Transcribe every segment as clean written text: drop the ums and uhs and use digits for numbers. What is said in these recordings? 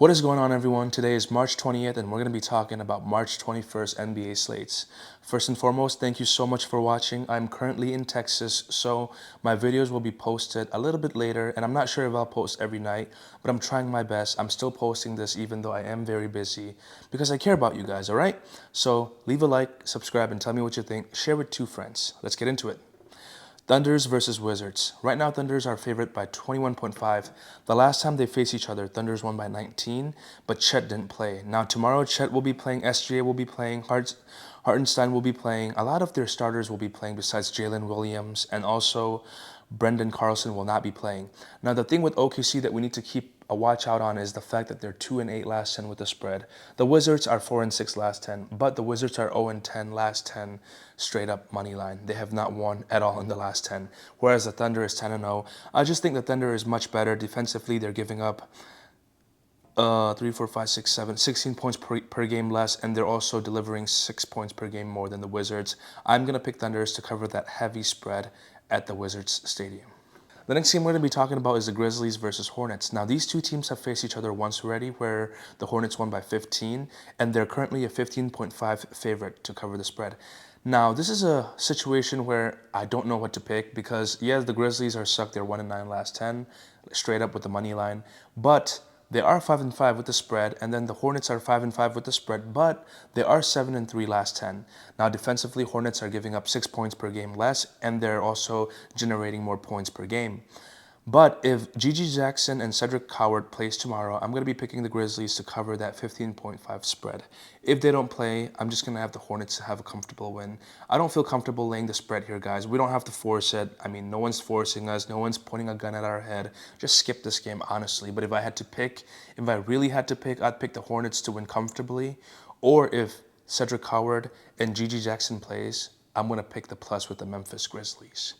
What is going on, everyone? Today is March 20th, and we're going to be talking about March 21st NBA slates. First and foremost, thank you so much for watching. I'm currently in Texas, so my videos will be posted a little bit later, and I'm not sure if I'll post every night, but I'm trying my best. I'm still posting this even though I am very busy because I care about you guys, all right? So leave a like, subscribe, and tell me what you think. Share with 2 friends. Let's get into it. Thunders versus Wizards. Right now, Thunders are favored by 21.5. The last time they faced each other, Thunders won by 19, but Chet didn't play. Now, tomorrow, Chet will be playing, SGA will be playing, Hartenstein will be playing. A lot of their starters will be playing besides Jalen Williams, and also Brendan Carlson will not be playing. Now, the thing with OKC that we need to keep a watch out on is the fact that they're 2-8 last 10 with the spread. The Wizards are 4-6 last 10, but the Wizards are 0-10 last 10 straight up money line. They have not won at all in the last 10, whereas the Thunder is 10-0. I just think the Thunder is much better defensively. They're giving up 16 points per game less, and they're also delivering 6 points per game more than the Wizards. I'm gonna pick Thunders to cover that heavy spread at the Wizards Stadium. The next game we're going to be talking about is the Grizzlies versus Hornets. Now, these two teams have faced each other once already, where the Hornets won by 15, and they're currently a 15.5 favorite to cover the spread. Now, this is a situation where I don't know what to pick because, yes, the Grizzlies are sucked. They're 1-9 last 10, straight up with the money line, but they are 5-5 with the spread, and then the Hornets are 5-5 with the spread, but they are 7-3 last 10. Now, defensively, Hornets are giving up 6 points per game less, and they're also generating more points per game. But if Gigi Jackson and Cedric Coward plays tomorrow, I'm going to be picking the Grizzlies to cover that 15.5 spread. If they don't play, I'm just going to have the Hornets have a comfortable win. I don't feel comfortable laying the spread here, guys. We don't have to force it. I mean, no one's forcing us. No one's pointing a gun at our head. Just skip this game, honestly. But if I really had to pick, I'd pick the Hornets to win comfortably. Or if Cedric Coward and Gigi Jackson plays, I'm going to pick the plus with the Memphis Grizzlies.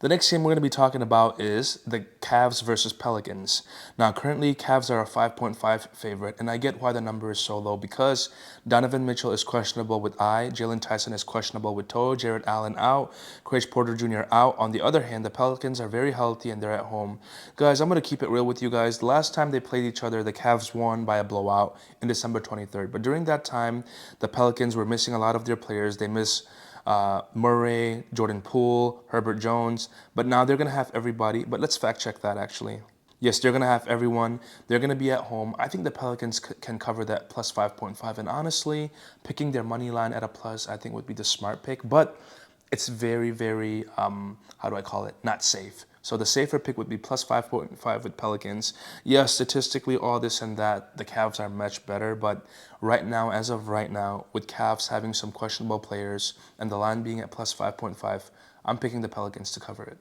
The next game we're going to be talking about is the Cavs versus Pelicans. Now, currently, Cavs are a 5.5 favorite, and I get why the number is so low because Donovan Mitchell is questionable with eye, Jalen Tyson is questionable with toe, Jared Allen out, Craig Porter Jr. out. On the other hand, the Pelicans are very healthy and they're at home. Guys, I'm going to keep it real with you guys. The last time they played each other, the Cavs won by a blowout in December 23rd. But during that time, the Pelicans were missing a lot of their players. They miss Murray, Jordan Poole, Herbert Jones, but now they're going to have everybody. But let's fact check that actually. Yes, they're going to have everyone. They're going to be at home. I think the Pelicans can cover that plus 5.5. And honestly, picking their money line at a plus, I think would be the smart pick. But it's very, very, how do I call it? Not safe. So the safer pick would be plus 5.5 with Pelicans. Yes, statistically, all this and that, the Cavs are much better. But right now, as of right now, with Cavs having some questionable players and the line being at plus 5.5, I'm picking the Pelicans to cover it.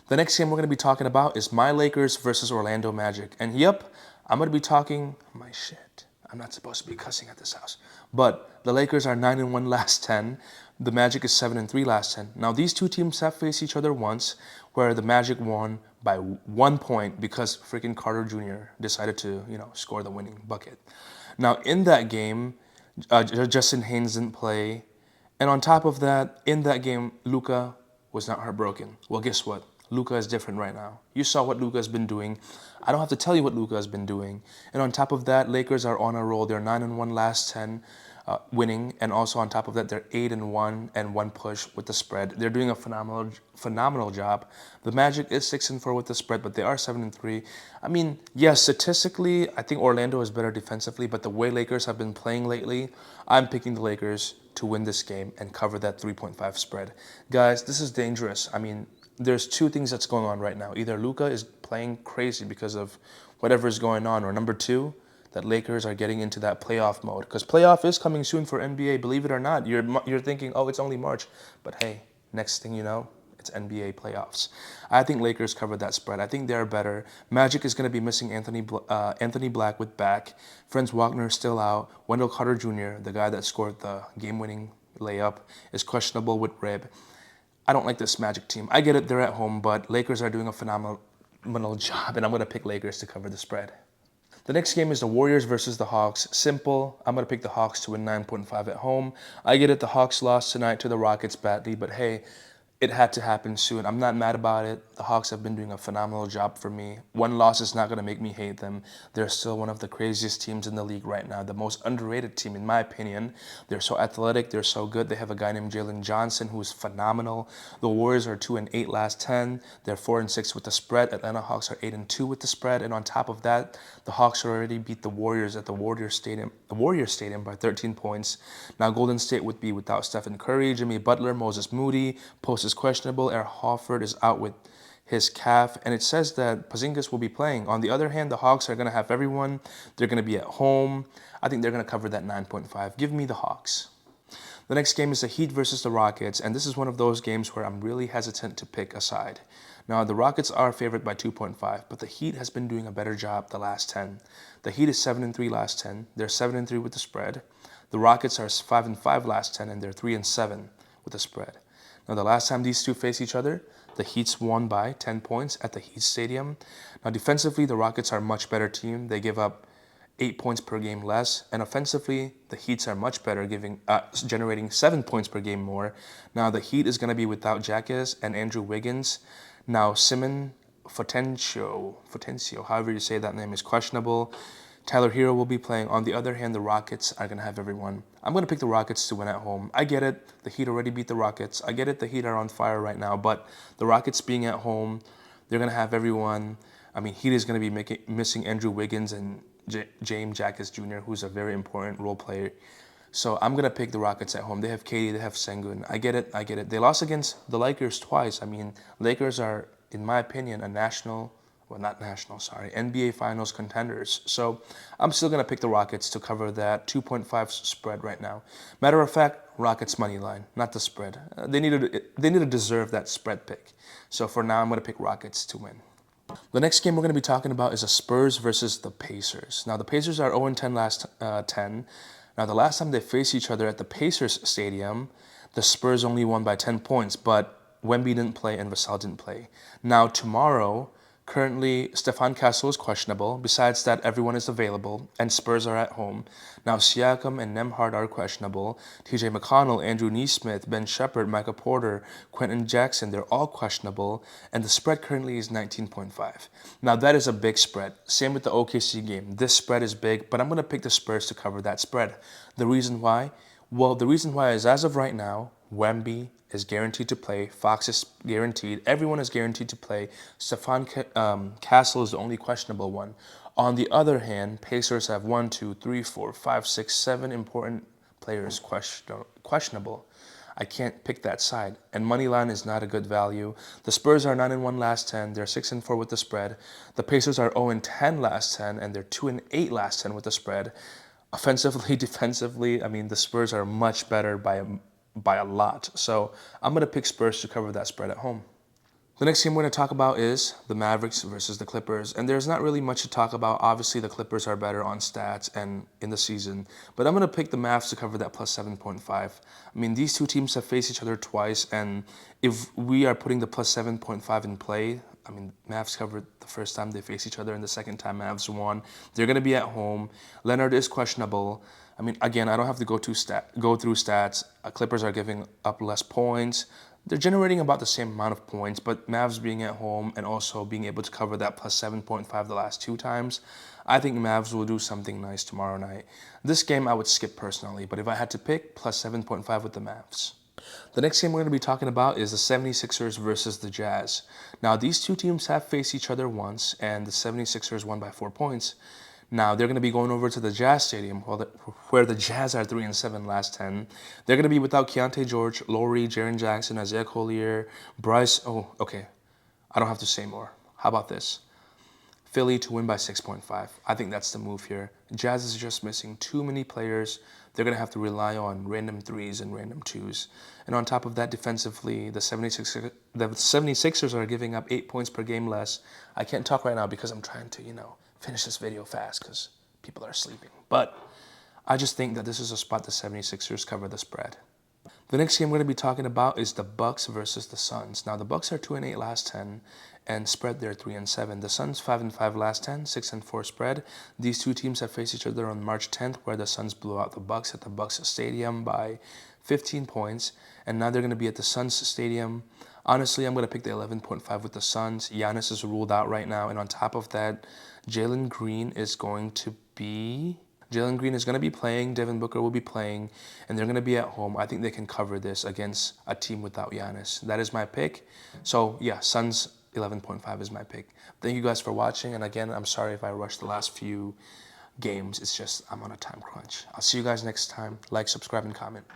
The next game we're going to be talking about is my Lakers versus Orlando Magic. And yep, I'm going to be talking my shit. I'm not supposed to be cussing at this house. But the Lakers are 9-1 last 10. The Magic is 7-3 last 10. Now, these two teams have faced each other once, where the Magic won by 1 point because freaking Carter Jr. decided to, score the winning bucket. Now, in that game, Justin Haynes didn't play. And on top of that, in that game, Luka was not heartbroken. Well, guess what? Luka is different right now. You saw what Luka has been doing. I don't have to tell you what Luka has been doing. And on top of that, Lakers are on a roll. They're 9-1 last 10. Winning, and also on top of that, they're 8-1 and 1 push with the spread. They're doing a phenomenal job. The Magic is 6-4 with the spread, but they are 7-3. I mean, yes, statistically, I think Orlando is better defensively, but the way Lakers have been playing lately, I'm picking the Lakers to win this game and cover that 3.5 spread. Guys, this is dangerous. I mean, there's two things that's going on right now. Either Luka is playing crazy because of whatever is going on, or number two, that Lakers are getting into that playoff mode. Because playoff is coming soon for NBA, believe it or not. You're thinking, oh, it's only March. But hey, next thing you know, it's NBA playoffs. I think Lakers covered that spread. I think they're better. Magic is going to be missing Anthony Black with back. Franz Wagner is still out. Wendell Carter Jr., the guy that scored the game-winning layup, is questionable with rib. I don't like this Magic team. I get it, they're at home, but Lakers are doing a phenomenal job, and I'm going to pick Lakers to cover the spread. The next game is the Warriors versus the Hawks. Simple. I'm going to pick the Hawks to win 9.5 at home. I get it. The Hawks lost tonight to the Rockets badly, but hey, It had to happen soon. I'm not mad about it. The Hawks have been doing a phenomenal job for me. One loss is not going to make me hate them. They're still one of the craziest teams in the league right now, the most underrated team in my opinion. They're so athletic, they're so good. They have a guy named Jalen Johnson who is phenomenal. The Warriors are 2-8 last 10. They're 4-6 with the spread. Atlanta Hawks are 8-2 with the spread. And on top of that, the Hawks already beat the Warriors at the Warriors Stadium by 13 points. Now Golden State would be without Stephen Curry, Jimmy Butler, Moses Moody, Post is questionable. Air Hofford is out with his calf, and it says that Porzingis will be playing. On the other hand, the Hawks are going to have everyone. They're going to be at home. I think they're going to cover that 9.5. Give me the Hawks. The next game is the Heat versus the Rockets, and this is one of those games where I'm really hesitant to pick a side. Now, the Rockets are favored by 2.5, but the Heat has been doing a better job the last 10. The Heat is 7-3 last 10. They're 7-3 with the spread. The Rockets are 5-5 last 10, and they're 3-7 with the spread. Now, the last time these two faced each other, the Heat's won by 10 points at the Heat Stadium. Now, defensively, the Rockets are a much better team. They give up 8 points per game less. And offensively, the Heats are much better, generating 7 points per game more. Now, the Heat is going to be without Jacques and Andrew Wiggins. Now, Simon Potencio, however you say that name, is questionable. Tyler Hero will be playing. On the other hand, the Rockets are going to have everyone. I'm going to pick the Rockets to win at home. I get it. The Heat already beat the Rockets. I get it. The Heat are on fire right now. But the Rockets being at home, they're going to have everyone. I mean, Heat is going to be missing Andrew Wiggins and James Jacques Jr., who's a very important role player. So I'm going to pick the Rockets at home. They have KD. They have Sengun. I get it. They lost against the Lakers twice. I mean, Lakers are, in my opinion, NBA Finals contenders. So I'm still going to pick the Rockets to cover that 2.5 spread right now. Matter of fact, Rockets money line, not the spread. They need to deserve that spread pick. So for now, I'm going to pick Rockets to win. The next game we're going to be talking about is the Spurs versus the Pacers. Now, the Pacers are 0-10 last 10. Now, the last time they faced each other at the Pacers Stadium, the Spurs only won by 10 points, but Wemby didn't play and Vassell didn't play. Now, tomorrow, currently, Stephon Castle is questionable. Besides that, everyone is available, and Spurs are at home. Now, Siakam and Nembhard are questionable. TJ McConnell, Andrew Nesmith, Ben Shepherd, Michael Porter, Quentin Jackson, they're all questionable, and the spread currently is 19.5. Now, that is a big spread. Same with the OKC game. This spread is big, but I'm going to pick the Spurs to cover that spread. The reason why? Well, the reason why is, as of right now, Wemby is guaranteed to play. Fox is guaranteed. Everyone is guaranteed to play. Stephon Castle is the only questionable one. On the other hand, Pacers have 1, 2, 3, 4, 5, 6, 7 important players questionable. I can't pick that side. And money line is not a good value. The Spurs are 9-1 last 10. They're 6-4 with the spread. The Pacers are 0-10 last 10, and they're 2-8 last 10 with the spread. Offensively, defensively, I mean, the Spurs are much better by a lot. So I'm going to pick Spurs to cover that spread at home. The next game we're going to talk about is the Mavericks versus the Clippers. And there's not really much to talk about. Obviously, the Clippers are better on stats and in the season. But I'm going to pick the Mavs to cover that plus 7.5. I mean, these two teams have faced each other twice. And if we are putting the plus 7.5 in play, I mean, Mavs covered the first time they faced each other, and the second time Mavs won. They're going to be at home. Leonard is questionable. I mean, again, I don't have to go through stats. Clippers are giving up less points. They're generating about the same amount of points, but Mavs being at home and also being able to cover that plus 7.5 the last two times, I think Mavs will do something nice tomorrow night. This game I would skip personally, but if I had to pick, plus 7.5 with the Mavs. The next game we're going to be talking about is the 76ers versus the Jazz. Now, these two teams have faced each other once, and the 76ers won by 4 points. Now, they're going to be going over to the Jazz Stadium, where the Jazz are 3-7 last 10. They're going to be without Keontae George, Laurie, Jaren Jackson, Isaiah Collier, Bryce. Oh, okay. I don't have to say more. How about this? Philly to win by 6.5. I think that's the move here. Jazz is just missing too many players. They're going to have to rely on random threes and random twos. And on top of that, defensively, the 76ers are giving up 8 points per game less. I can't talk right now because I'm trying to, finish this video fast because people are sleeping. But I just think that this is a spot the 76ers cover the spread. The next game we're going to be talking about is the Bucks versus the Suns. Now, the Bucks are 2-8 last 10, and spread they're 3-7. The Suns 5-5 last 10, 6-4 spread. These two teams have faced each other on March 10th, where the Suns blew out the Bucks at the Bucks Stadium by 15 points, and now they're going to be at the Suns Stadium. Honestly, I'm going to pick the 11.5 with the Suns. Giannis is ruled out right now, and on top of that, Jalen Green is going to be playing, Devin Booker will be playing, and they're going to be at home. I think they can cover this against a team without Giannis. That is my pick. So, yeah, Suns 11.5 is my pick. Thank you guys for watching, and again, I'm sorry if I rushed the last few games. It's just I'm on a time crunch. I'll see you guys next time. Like, subscribe, and comment.